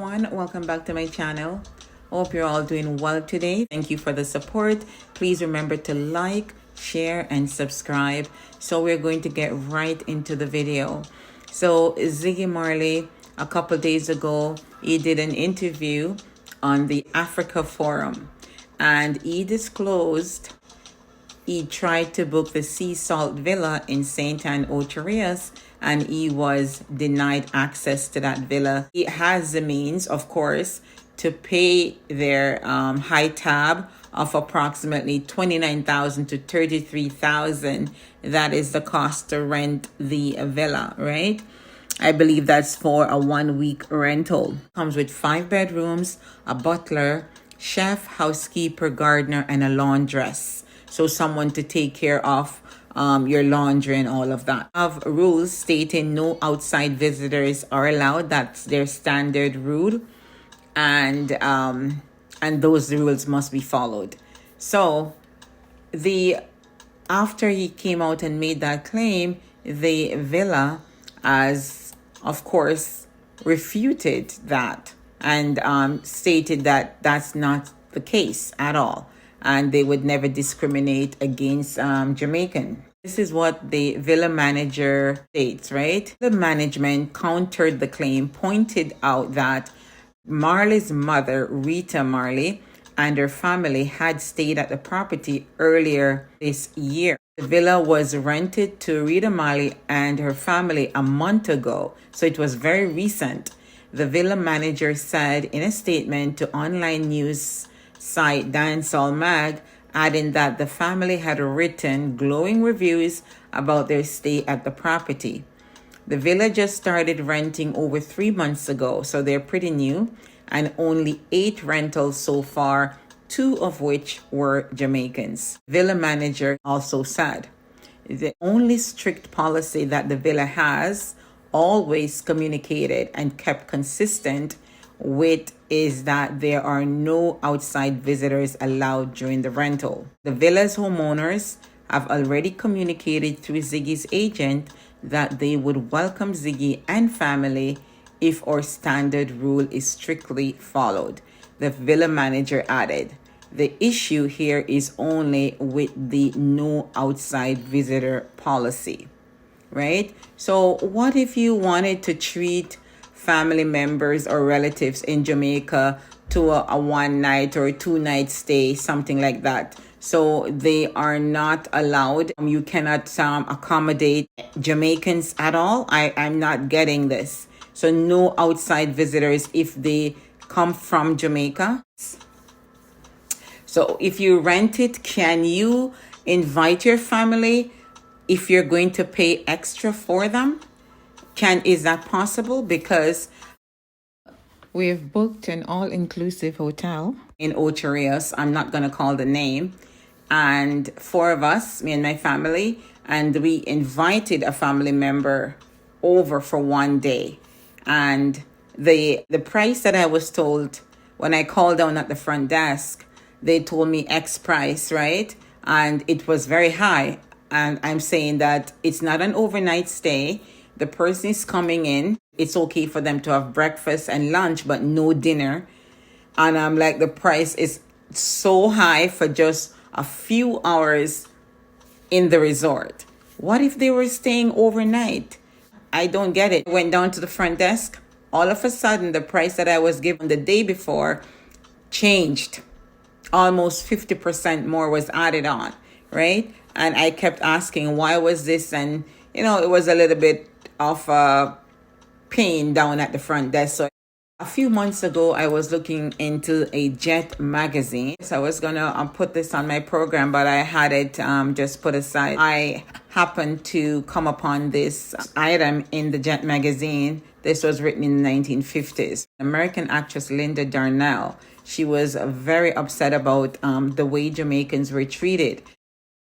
everyone, welcome back to my channel. Hope you're all doing well today. Thank you for the support. Please remember to like, share, and subscribe. So we're going to get right into the video. So Ziggy Marley, a couple days ago, he did an interview on the Africa Forum, and he disclosed he tried to book the Sea Salt Villa in St. Anne, Ocherias, and he was denied access to that villa. He has the means, of course, to pay their high tab of approximately $29,000 to $33,000. That is the cost to rent the villa, right? I believe that's for a 1-week rental. Comes with 5 bedrooms, a butler, chef, housekeeper, gardener, and a laundress. So someone to take care of your laundry and all of that. Have rules stating no outside visitors are allowed. That's their standard rule, and those rules must be followed. So after he came out and made that claim, the villa has, of course, refuted that and stated that that's not the case at all, and they would never discriminate against Jamaican. This is what the villa manager states, right? The management countered the claim, pointed out that Marley's mother, Rita Marley, and her family had stayed at the property earlier this year. The villa was rented to Rita Marley and her family a month ago, so it was very recent. The villa manager said in a statement to online news site Darnell Mag, adding that the family had written glowing reviews about their stay at the property. The villa just started renting over 3 months ago, so they're pretty new, and only 8 rentals so far, 2 of which were Jamaicans. Villa manager also said the only strict policy that the villa has always communicated and kept consistent with is that there are no outside visitors allowed during the rental. The villa's homeowners have already communicated through Ziggy's agent that they would welcome Ziggy and family if our standard rule is strictly followed. The villa manager added, the issue here is only with the no outside visitor policy, right? So what if you wanted to treat family members or relatives in Jamaica to a 1-night or a 2-night stay, something like that? So they are not allowed. You cannot accommodate Jamaicans at all. I'm not getting this. So no outside visitors if they come from Jamaica. So if you rent it, can you invite your family if you're going to pay extra for them? Is that possible? Because we've booked an all-inclusive hotel in Ocherias. I'm not going to call the name. And 4 of us, me and my family, and we invited a family member over for 1 day. And the price that I was told when I called down at the front desk, they told me X price, right? And it was very high. And I'm saying that it's not an overnight stay. The person is coming in. It's okay for them to have breakfast and lunch, but no dinner. And I'm like, the price is so high for just a few hours in the resort. What if they were staying overnight? I don't get it. I went down to the front desk. All of a sudden, the price that I was given the day before changed. Almost 50% more was added on, right? And I kept asking, why was this? And, it was a little bit of a pain down at the front desk. So a few months ago, I was looking into a Jet magazine. So I was going to put this on my program, but I had it just put aside. I happened to come upon this item in the Jet magazine. This was written in the 1950s. American actress Linda Darnell, she was very upset about the way Jamaicans were treated.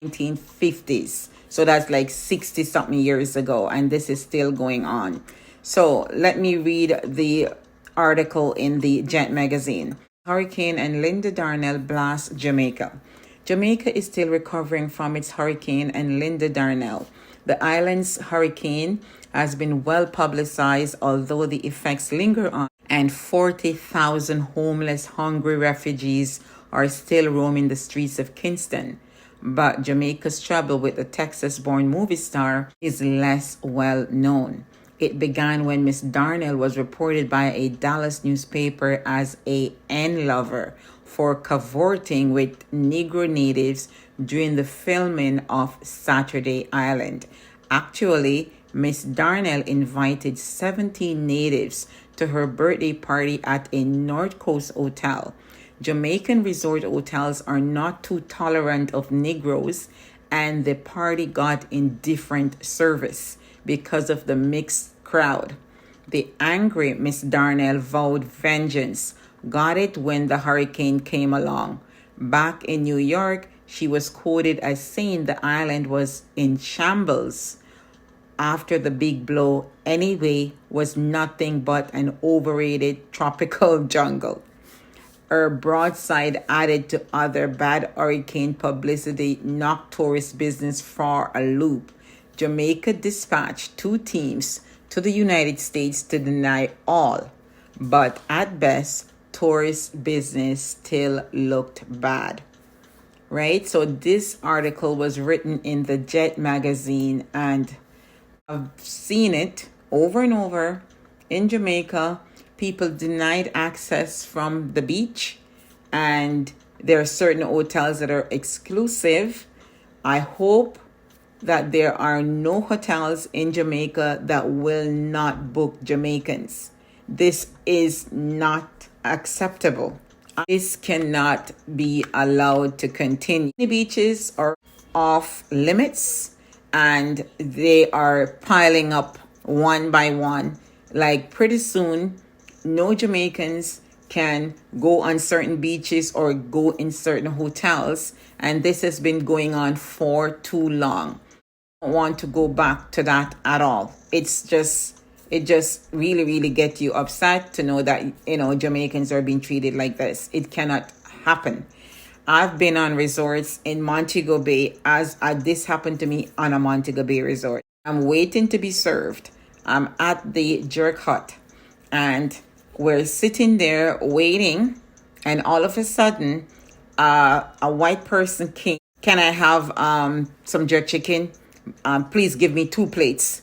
1950s. So that's like 60 something years ago, and this is still going on. So let me read the article in the Jet magazine. Hurricane and Linda Darnell blast Jamaica. Jamaica is still recovering from its hurricane and Linda Darnell. The island's hurricane has been well publicized, although the effects linger on and 40,000 homeless, hungry refugees are still roaming the streets of Kingston. But Jamaica's trouble with the Texas-born movie star is less well known. It began when Miss Darnell was reported by a Dallas newspaper as a N lover for cavorting with Negro natives during the filming of Saturday Island. Actually, Miss Darnell invited 17 natives to her birthday party at a North Coast hotel. Jamaican resort hotels are not too tolerant of Negroes, and the party got indifferent service because of the mixed crowd. The angry Miss Darnell vowed vengeance, got it when the hurricane came along. Back in New York, she was quoted as saying the island was in shambles after the big blow anyway was nothing but an overrated tropical jungle. Her broadside added to other bad hurricane publicity knocked tourist business for a loop. Jamaica dispatched 2 teams to the United States to deny all, but at best, tourist business still looked bad. Right? So this article was written in the Jet magazine, and I've seen it over and over in Jamaica. People denied access from the beach, and there are certain hotels that are exclusive. I hope that there are no hotels in Jamaica that will not book Jamaicans. This is not acceptable. This cannot be allowed to continue. The beaches are off limits, and they are piling up one by one. Like pretty soon, no Jamaicans can go on certain beaches or go in certain hotels, and this has been going on for too long. I don't want to go back to that at all. It just really get you upset to know that Jamaicans are being treated like this. It cannot happen. I've been on resorts in Montego Bay as this happened to me on a Montego Bay resort. I'm waiting to be served. I'm at the jerk hut, and we're sitting there waiting, and all of a sudden, a white person came. Can I have some jerk chicken? Please give me 2 plates.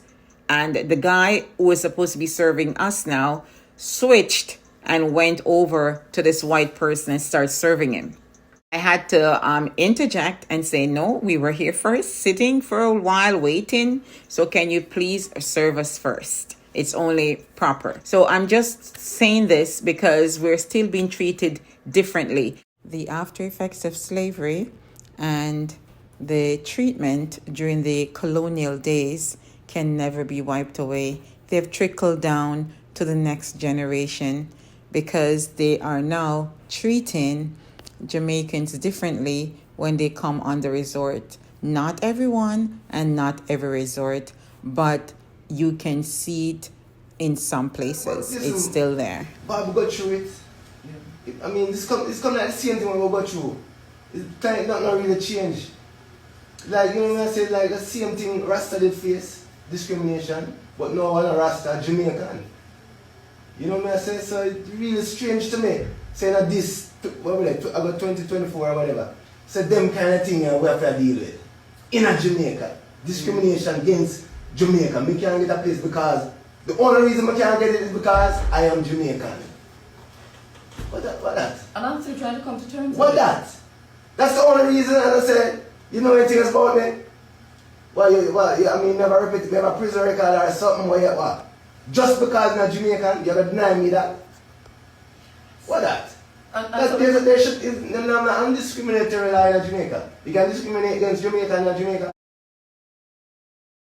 And the guy who was supposed to be serving us now switched and went over to this white person and started serving him. I had to interject and say, no, we were here first, sitting for a while, waiting. So can you please serve us first? It's only proper. So I'm just saying this because we're still being treated differently. The after effects of slavery and the treatment during the colonial days can never be wiped away. They've trickled down to the next generation because they are now treating Jamaicans differently when they come on the resort. Not everyone and not every resort, but you can see it in some places. It's still there. But we got through it. I mean, it's come like the same thing when we got through. It's not really change. Like, you know what I say, like the same thing Rasta did face, discrimination, but no one a Rasta, Jamaican. You know what I say? So it's really strange to me, saying that this, about 2024 or whatever, so them kind of thing we have to deal with. In a Jamaica, discrimination against Jamaica. Me can't get a place because, the only reason I can't get it is because I am Jamaican. What that? And I'm still trying to come to terms What with that? That's the only reason, and I said, you know anything about me? I mean, never repeat, never prison record or something where you what? Just because I'm Jamaican, you're gonna deny me that? What that? There should, I'm not undiscriminatory law in Jamaica. You can discriminate against Jamaica in Jamaica.